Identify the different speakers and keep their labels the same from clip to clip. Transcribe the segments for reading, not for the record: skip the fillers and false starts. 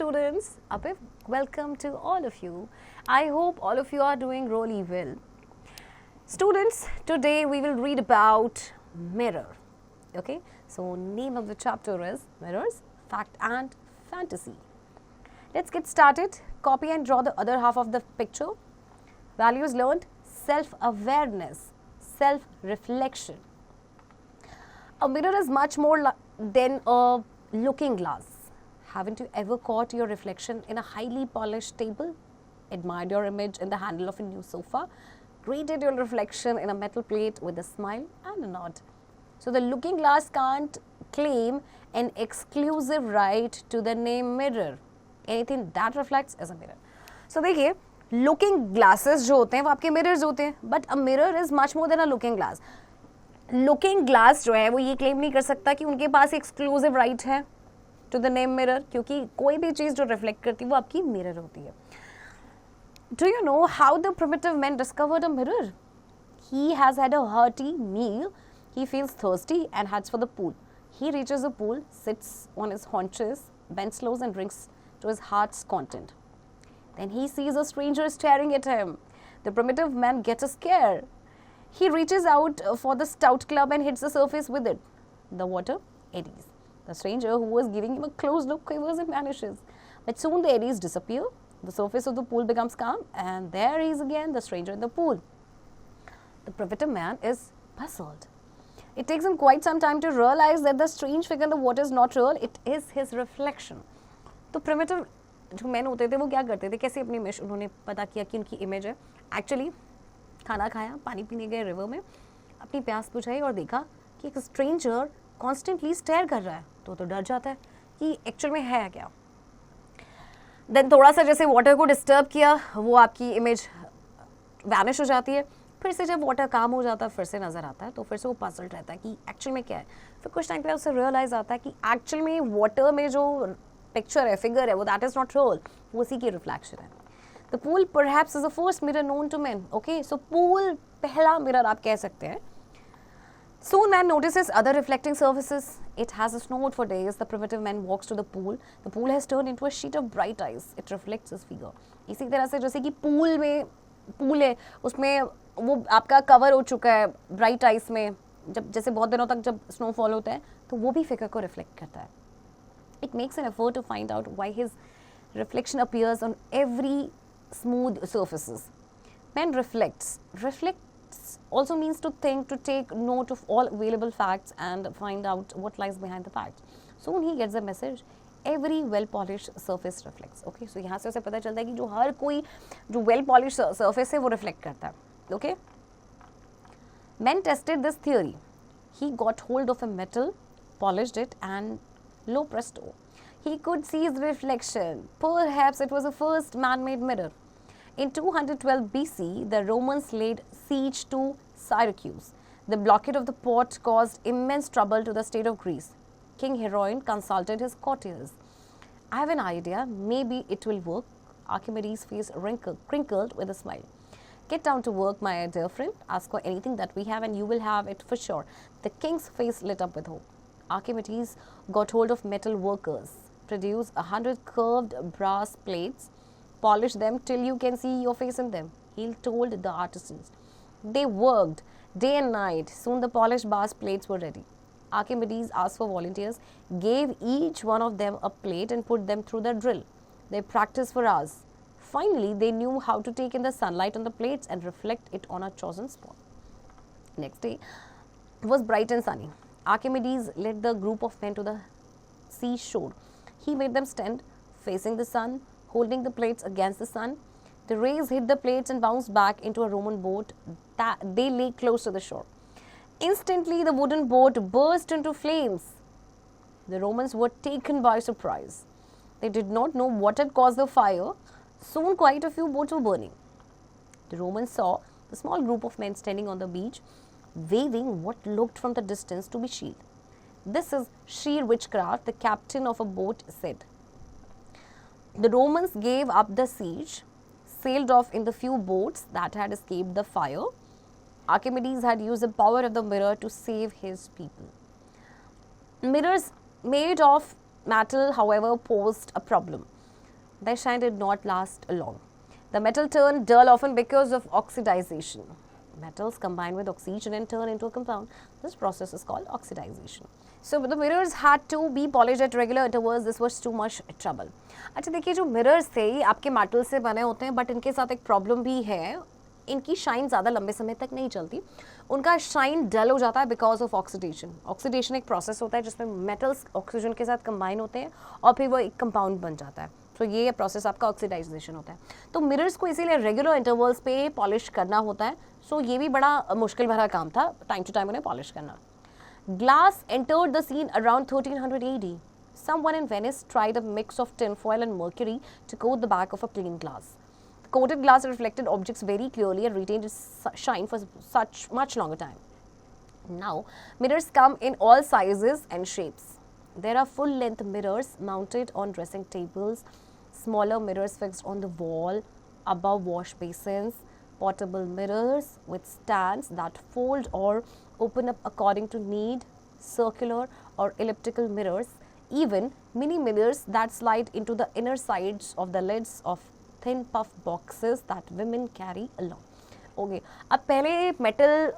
Speaker 1: students, a big welcome to all of you. I hope all of you are doing really well. Students, today we will read about mirror. Okay, so name of the chapter is Mirrors, Fact and Fantasy. Let's get started. Copy and draw the other half of the picture. Values learned: self-awareness, self-reflection. A mirror is much more than a looking glass. Haven't you ever caught your reflection in a highly polished table? Admired your image in the handle of a new sofa? Greeted your reflection in a metal plate with a smile and a nod? So the looking glass can't claim an exclusive right to the name mirror. Anything that reflects is a mirror. So देखिए, looking glasses जो होते हैं वो आपके mirrors होते हैं, but a mirror is much more than a looking glass. Looking glass जो है वो ये claim नहीं कर सकता कि उनके पास exclusive right है to the name mirror, क्योंकि कोई भी चीज़ जो reflect करती है वो आपकी mirror होती है. Do you know how the primitive man discovered a mirror? He has had a hearty meal. He feels thirsty and heads for the pool. He reaches the pool, sits on his haunches, bends low and drinks to his heart's content. Then he sees a stranger staring at him. The primitive man gets a scare. He reaches out for the stout club and hits the surface with it. The water eddies. The stranger, who was giving him a close look, quivers and vanishes. But soon the eddies disappear. The surface of the pool becomes calm, and there he is again, the stranger in the pool. The primitive man is puzzled. It takes him quite some time to realize that the strange figure in the water is not real, it is his reflection. तो primitive जो man होते थे वो क्या करते थे, कैसे अपनी इमेज उन्होंने पता किया कि उनकी इमेज है. एक्चुअली खाना खाया, पानी पीने गए रिवर में, अपनी प्यास बुझाई और देखा कि एक स्ट्रेंजर कॉन्स्टेंटली स्टेयर कर रहा है. तो डर जाता है कि एक्चुअल में है क्या. देन थोड़ा सा जैसे वाटर को डिस्टर्ब किया, वो आपकी इमेज वैनिश हो जाती है. फिर से जब वाटर काम हो जाता है फिर से नज़र आता है, तो फिर से वो पजल्ड रहता है कि एक्चुअल में क्या है. फिर कुछ टाइम पे उसे रियलाइज आता है कि एक्चुअल में वाटर में जो पिक्चर है, फिगर है, वो दैट इज़ नॉट रियल, वो उसी की रिफ्लेक्शन है. The pool perhaps is the first mirror known to man. Okay, so pool पहला मिरर आप कह सकते हैं. Soon man notices other reflecting surfaces. It has snowed for days. The primitive man walks to the pool. The pool has turned into a sheet of bright eyes. It reflects his figure. इसी तरह से जैसे कि pool है, उसमें वो आपका cover हो चुका है ब्राइट आइस में. जब जैसे बहुत दिनों तक जब स्नोफॉल होता है तो वो भी फिगर को रिफ्लेक्ट करता है. It makes an effort to find out why his reflection appears on every smooth surfaces. Man reflects. Also means to think, to take note of all available facts and find out what lies behind the facts. Soon he gets a message. Every well-polished surface reflects. Okay, so यहाँ से उसे पता चलता है कि जो हर कोई जो well-polished surface है वो reflect करता है. Okay. Men tested this theory. He got hold of a metal, polished it, and lo presto, he could see his reflection. Perhaps it was the first man-made mirror. In 212 BC, the Romans laid siege to Syracuse. The blockade of the port caused immense trouble to the state of Greece. King Hieron consulted his courtiers. I have an idea, maybe it will work. Archimedes' face crinkled with a smile. Get down to work, my dear friend. Ask for anything that we have and you will have it for sure. The king's face lit up with hope. Archimedes got hold of metal workers, produced 100 curved brass plates, polish them till you can see your face in them. He told the artisans. They worked day and night. Soon the polished brass plates were ready. Archimedes asked for volunteers, gave each one of them a plate and put them through the drill. They practiced for hours. Finally, they knew how to take in the sunlight on the plates and reflect it on a chosen spot. Next day, it was bright and sunny. Archimedes led the group of men to the seashore. He made them stand facing the sun, holding the plates against the sun. The rays hit the plates and bounced back into a Roman boat. They lay close to the shore. Instantly, the wooden boat burst into flames. The Romans were taken by surprise. They did not know what had caused the fire. Soon, quite a few boats were burning. The Romans saw the small group of men standing on the beach, waving what looked from the distance to be shield. This is sheer witchcraft, the captain of a boat said. The Romans gave up the siege, sailed off in the few boats that had escaped the fire. Archimedes had used the power of the mirror to save his people. Mirrors made of metal, however, posed a problem. Their shine did not last long. The metal turned dull often because of oxidization. Metals combine with oxygen and turn into a compound. This process is called oxidization. So the mirrors had to be polished at regular intervals. This was too much trouble. अच्छा देखिए, जो mirrors थे ये आपके metal से बने होते हैं, बट इनके साथ एक प्रॉब्लम भी है, इनकी शाइन ज़्यादा लंबे समय तक नहीं चलती. उनका शाइन डल हो जाता है बिकॉज ऑफ ऑक्सीडेशन. ऑक्सीडेशन एक प्रोसेस होता है जिसमें मेटल्स ऑक्सीजन के साथ कंबाइन होते हैं और फिर वो एक कंपाउंड बन जाता है. तो ये प्रोसेस आपका ऑक्सीडाइजेशन होता है. तो मिरर्स को इसीलिए रेगुलर इंटरवल्स पे पॉलिश करना होता है. सो ये भी बड़ा मुश्किल भरा काम था, टाइम टू टाइम उन्हें पॉलिश करना. Glass entered the scene around 1300 AD. Someone in Venice tried a mix of tinfoil and mercury to coat the back of a plain glass. The coated glass reflected objects very clearly and retained its shine for such much longer time. Now, mirrors come in all sizes and shapes. There are full-length mirrors mounted on dressing tables, smaller mirrors fixed on the wall, above wash basins, portable mirrors with stands that fold or open up according to need, circular or elliptical mirrors, even mini mirrors that slide into the inner sides of the lids of thin puff boxes that women carry along. Okay, अब पहले metal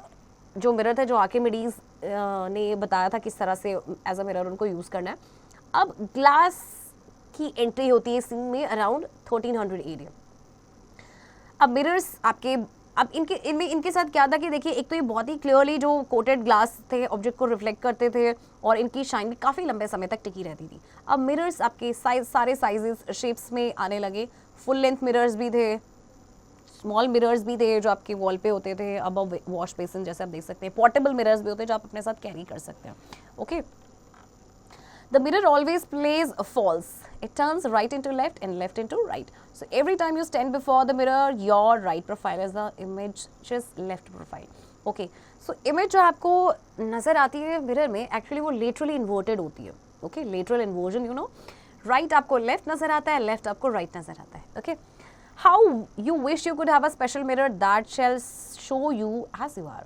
Speaker 1: जो mirror थे, जो Archimedes ने बताया था किस तरह से एज अ मिरर उनको यूज़ करना है, अब ग्लास की एंट्री होती है सीन में अराउंड 1300 AD. अब मिरर्स आपके अब इनके साथ क्या था कि देखिए, एक तो ये बहुत ही क्लियरली जो कोटेड ग्लास थे ऑब्जेक्ट को रिफ्लेक्ट करते थे और इनकी शाइन भी काफ़ी लंबे समय तक टिकी रहती थी. अब मिरर्स आपके सारे साइजेस शेप्स में आने लगे. फुल लेंथ मिरर्स भी थे, स्मॉल मिरर्स भी थे जो आपके वॉल पे होते थे अबव वॉश बेसिन जैसे आप देख सकते हैं. पोर्टेबल मिरर्स भी होते हैं जो आप अपने साथ कैरी कर सकते हैं. Okay, the mirror always plays false. It turns right into left and left into right. So every time you stand before the mirror, your right profile is the image's left profile. Okay. So image जो आपको नजर आती है mirror में, actually वो laterally inverted होती है. Okay, lateral inversion, you know. Right आपको left नजर आता है, left आपको right नजर आता है. Okay. How you wish you could have a special mirror that shall show you as you are.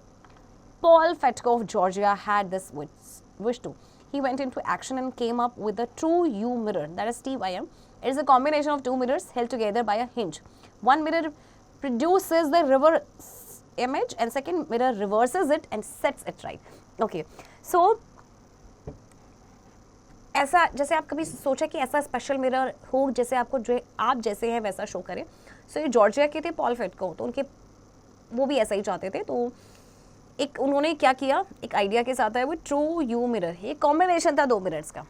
Speaker 1: Paul Fetko of Georgia had this wish too. He went into action and came up with the true U mirror, that is TYM. It is a combination of two mirrors held together by a hinge. One mirror produces the reverse image and second mirror reverses it and sets it right. Okay, so ऐसा जैसे आप कभी सोचा कि ऐसा special mirror हो जैसे आपको जो आप जैसे हैं वैसा शो करे. सो ये जॉर्जिया के थे पॉल फेटको, तो उनके वो भी ऐसा ही चाहते थे. तो एक उन्होंने क्या किया, एक आइडिया के साथ है वो ट्रू यू मिरर. ये कॉम्बिनेशन था दो मिरर्स का.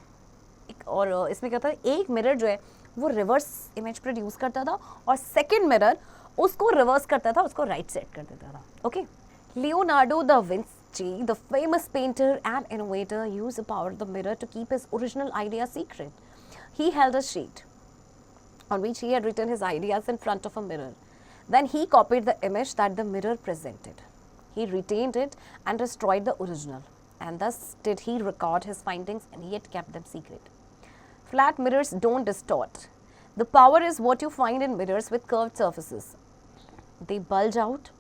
Speaker 1: और इसमें क्या था, एक मिरर जो है वो रिवर्स इमेज प्रोड्यूस करता था और सेकंड मिरर उसको रिवर्स करता था, उसको राइट सेट कर देता था. Okay, Leonardo da Vinci, the famous painter and innovator, used the power of the mirror to keep his original idea secret. He held a sheet on which he had written his ideas in front of a mirror. Then he copied the image that the mirror presented. He retained it and destroyed the original, and thus did he record his findings, and he had kept them secret. Flat mirrors don't distort. The power is what you find in mirrors with curved surfaces. They bulge out,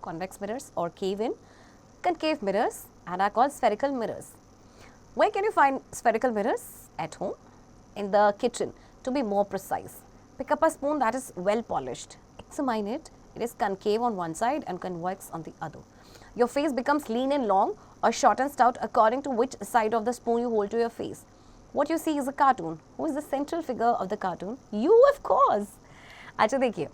Speaker 1: convex mirrors, or cave in. Concave mirrors and are called spherical mirrors. Where can you find spherical mirrors? At home, in the kitchen. To be more precise, pick up a spoon that is well polished. Examine it. It is concave on one side and convex on the other. Your face becomes lean and long or short and stout according to which side of the spoon you hold to your face. What you see is a cartoon. Who is the central figure of the cartoon? You, of course. अच्छा देखिए,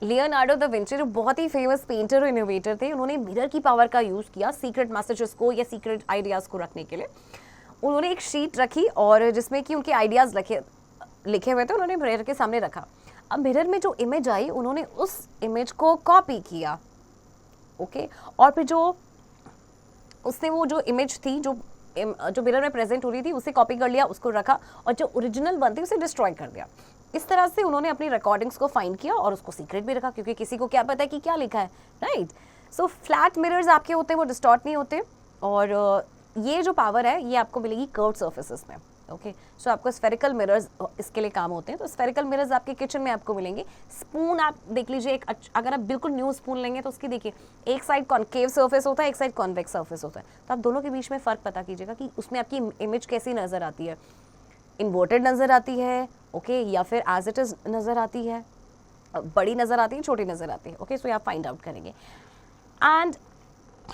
Speaker 1: Leonardo da Vinci जो बहुत ही famous painter और innovator थे, उन्होंने mirror की power का use किया सीक्रेट मैसेजेस को या सीक्रेट आइडियाज़ को रखने के लिए. उन्होंने एक शीट रखी और जिसमें कि उनके आइडियाज़ लिखे हुए थे, उन्होंने मिरर के सामने रखा. अब मिरर में जो इमेज आई उन्होंने उस इमेज को कॉपी किया. ओके, और फिर जो उसने वो जो इमेज थी जो मिरर में प्रेजेंट हो रही थी उसे कॉपी कर लिया, उसको रखा, और जो ओरिजिनल वन थी उसे डिस्ट्रॉय कर दिया. इस तरह से उन्होंने अपनी रिकॉर्डिंग्स को फाइंड किया और उसको सीक्रेट भी रखा, क्योंकि किसी को क्या पता है कि क्या लिखा है, राइट. सो फ्लैट मिरर्स आपके होते हैं वो डिस्टॉर्ट नहीं होते, और ये जो पावर है ये आपको मिलेगी कर्व्ड सर्फेसेस में. ओके, सो आपको स्फेरिकल मिरर्स इसके लिए काम होते हैं. तो स्फेरिकल मिरर्स आपके किचन में आपको मिलेंगे. स्पून आप देख लीजिए, एक अगर आप बिल्कुल न्यू स्पून लेंगे तो उसकी देखिए एक साइड कॉन्केव सर्फेस होता है, एक साइड कॉन्वेक्स सर्फेस होता है. तो आप दोनों के बीच में फ़र्क पता कीजिएगा कि उसमें आपकी इमेज कैसी नज़र आती है. इन्वर्टेड नज़र आती है, ओके या फिर एज इट इज़ नज़र आती है, बड़ी नज़र आती है, छोटी नज़र आती है, ओके सो आप फाइंड आउट करेंगे. And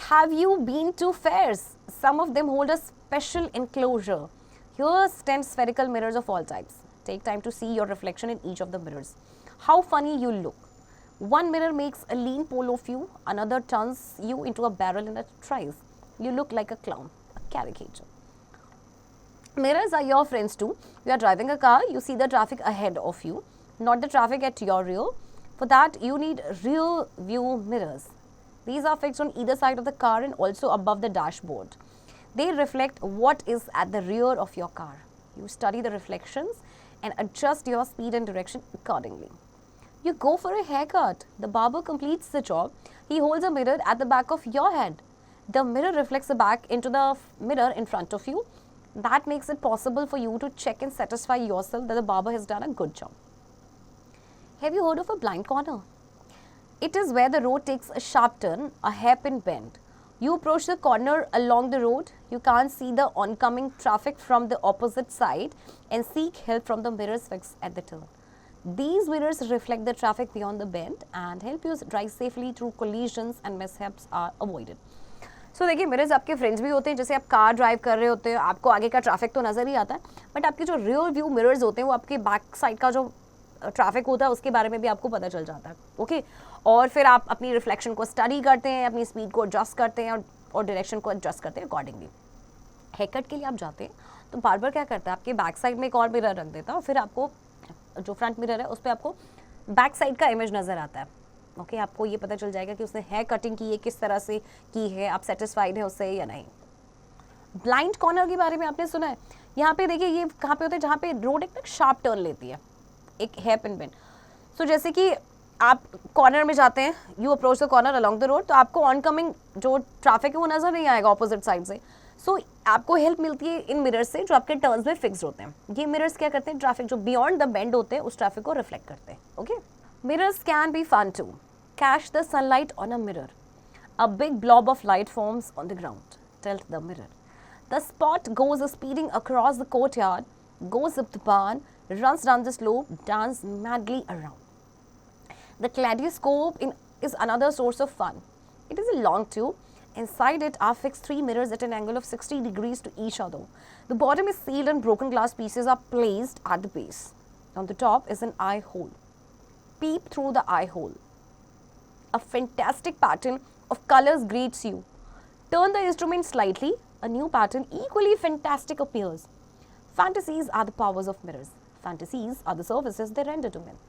Speaker 1: have you been to fairs? Some of them hold a special enclosure. Here's 10 spherical mirrors of all types. Take time to see your reflection in each of the mirrors. How funny you look. One mirror makes a lean pole of you, another turns you into a barrel in a trice. You look like a clown, a caricature. Mirrors are your friends too. You are driving a car, you see the traffic ahead of you, not the traffic at your rear. For that, you need rear view mirrors. These are fixed on either side of the car and also above the dashboard. They reflect what is at the rear of your car. You study the reflections and adjust your speed and direction accordingly. You go for a haircut. The barber completes the job. He holds a mirror at the back of your head. The mirror reflects the back into the mirror in front of you. That makes it possible for you to check and satisfy yourself that the barber has done a good job. Have you heard of a blind corner? It is where the road takes a sharp turn, a hairpin bend. You approach the corner along the road. You can't see the oncoming traffic from the opposite side and seek help from the mirrors fixed at the turn. These mirrors reflect the traffic beyond the bend and help you drive safely through collisions and mishaps are avoided. So देखिए mirrors आपके friends भी होते हैं. जैसे आप car drive कर रहे होते हैं, आपको आगे का ट्रैफिक तो नज़र ही आता है, बट आपके जो रियर व्यू मिरर्स होते हैं वो आपके बैक साइड का जो ट्रैफिक होता है उसके बारे में भी आपको पता चल जाता है. ओके और फिर आप अपनी रिफ्लेक्शन को स्टडी करते हैं, अपनी स्पीड को एडजस्ट करते हैं और डायरेक्शन को एडजस्ट करते हैं अकॉर्डिंगली. हेयर कट के लिए आप जाते हैं तो बार्बर क्या करता है, आपके बैक साइड में एक और मिरर रख देता है और फिर आपको जो फ्रंट मिरर है उस पर आपको बैक साइड का इमेज नज़र आता है. ओके आपको ये पता चल जाएगा कि उसने हेयर कटिंग की है, किस तरह से की है, आप सेटिस्फाइड है उससे या नहीं. ब्लाइंड कॉर्नर के बारे में आपने सुना है. यहाँ पे देखिए ये कहाँ पे होता है, जहाँ पे रोड एक शार्प टर्न लेती है, एक हेयर पिन बेंड. सो जैसे कि आप कॉर्नर में जाते हैं, you approach the corner along the road, तो आपको ऑनकमिंग जो ट्रैफिक है वो नज़र नहीं आएगा ऑपोजिट साइड से. सो आपको हेल्प मिलती है इन मिरर्स से जो आपके टर्न्स में फिक्स होते हैं. ये मिरर्स क्या करते हैं, ट्रैफिक जो बियॉन्ड द बेंड होते हैं उस ट्रैफिक को रिफ्लेक्ट करते हैं. Okay mirrors can be fun too. Catch the sunlight on a mirror. A big blob of light forms on the ground. Tilt the mirror. The spot goes speeding across the courtyard, goes up the barn, runs down the slope, dances madly around. The kaleidoscope is another source of fun. It is a long tube. Inside it are fixed 3 mirrors at an angle of 60 degrees to each other. The bottom is sealed and broken glass pieces are placed at the base. On the top is an eye hole. Peep through the eye hole. A fantastic pattern of colors greets you. Turn the instrument slightly. A new pattern equally fantastic appears. Fantasies are the powers of mirrors. Fantasies are the services they render to men.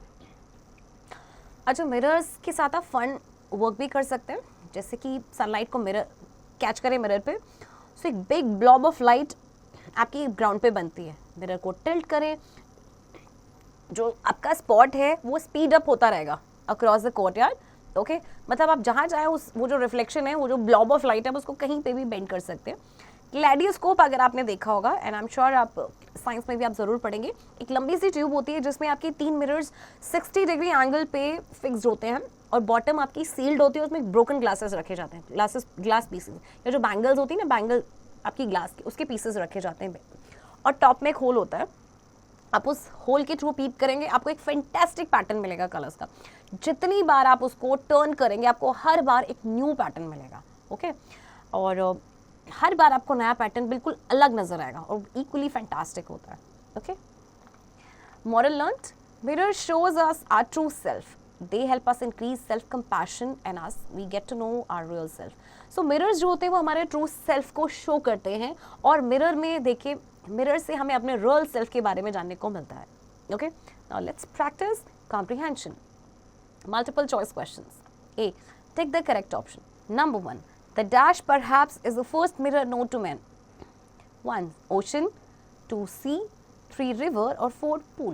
Speaker 1: अच्छा mirrors के साथ आप fun work भी कर सकते हैं. जैसे कि सनलाइट को मिरर कैच करें मिरर पे, सो एक बिग ब्लॉब ऑफ लाइट आपकी ग्राउंड पे बनती है. मिरर को टिल्ट करें, जो आपका स्पॉट है वो स्पीड अप होता रहेगा अक्रॉस द कोर्टयार्ड. ओके मतलब आप जहाँ चाहें उस वो जो रिफ्लेक्शन है, वो जो ब्लॉब ऑफ लाइट है उसको कहीं पे भी बेंड कर सकते हैं. क्लैडियोस्कोप अगर आपने देखा होगा, एंड आई एम श्योर आप साइंस में भी आप ज़रूर पढ़ेंगे, एक लंबी सी ट्यूब होती है जिसमें आपके 3 मिरर्स 60 डिग्री एंगल पे फिक्स्ड होते हैं और बॉटम आपकी सील्ड होती है, उसमें ब्रोकन ग्लासेस रखे जाते हैं. ग्लास पीसेस या जो बैंगल्स होती है ना, बैंगल आपकी ग्लास की, उसके पीसेस रखे जाते हैं. और टॉप में एक होल होता है. आप उस होल के थ्रू पीप करेंगे, आपको एक फैंटास्टिक पैटर्न मिलेगा कलर्स का. जितनी बार आप उसको टर्न करेंगे आपको हर बार एक न्यू पैटर्न मिलेगा. ओके और हर बार आपको नया पैटर्न बिल्कुल अलग नजर आएगा और इक्वली फैंटास्टिक होता है. Okay moral learned. Mirror shows us our true self. They help us increase self compassion and as we get to know our real self. So mirrors जो होते हैं वो हमारे ट्रू सेल्फ को शो करते हैं और मिरर में देखिए मिरर से हमें अपने रियल सेल्फ के बारे में जानने को मिलता है. Okay now let's practice comprehension. Multiple choice questions. A. Take the correct option. Number 1. The dash perhaps is the first mirror known to men. 1. Ocean. 2. Sea. 3. River. Or 4. Pool.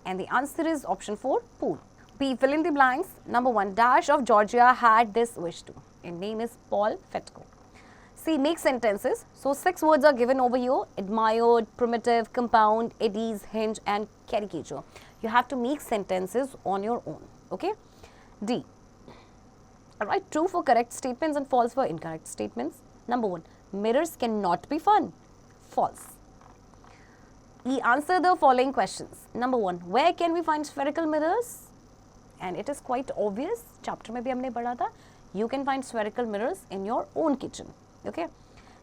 Speaker 1: And the answer is option 4. Pool. B. Fill in the blanks. Number 1. Dash of Georgia had this wish to. His name is Paul Fetko. C. Make sentences. So 6 words are given over here. Admired, primitive, compound, eddies, hinge and caricature. You have to make sentences on your own. Okay. D. Write true for correct statements and false for incorrect statements. Number 1. Mirrors cannot be fun. False. Answer the following questions. Number 1, where can we find spherical mirrors? And it is quite obvious. Chapter में भी हमने पढ़ा था. You can find spherical mirrors in your own kitchen. Okay.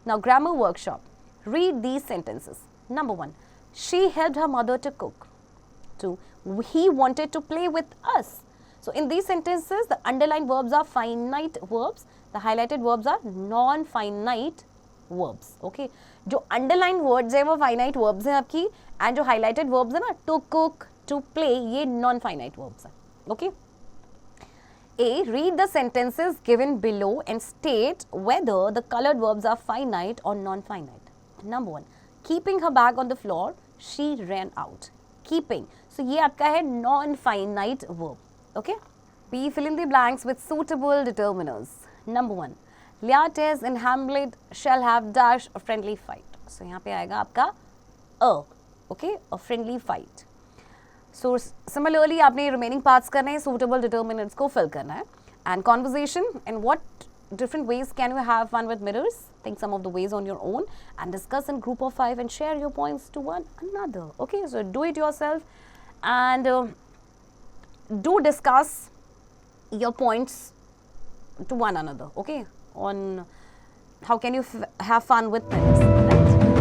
Speaker 1: Now grammar workshop. Read these sentences. Number 1, she helped her mother to cook. 2, he wanted to play with us. So in these sentences, the underlined verbs are finite verbs. The highlighted verbs are non-finite verbs. Okay. जो underlined words है वो finite verbs हैं आपकी, and जो highlighted verbs है ना, to cook, to play, ये non-finite verbs हैं. Okay. A. Read the sentences given below and state whether the colored verbs are finite or non-finite. Number 1, keeping her bag on the floor, she ran out. Keeping. So ये आपका है non-finite verb. Okay. B. Fill in the blanks with suitable determiners. Number 1, Leontes and Hamlet shall have dash a friendly fight. So यहाँ पे आएगा आपका a. Okay, a friendly fight. So similarly आपने remaining parts करने हैं, suitable determinants को fill करना है. And conversation, and what different ways can you have fun with mirrors? Think some of the ways on your own and discuss in group of 5 and share your points to one another. Okay, so do it yourself and do discuss your points to one another. Okay, on how can you have fun with mirrors. Right?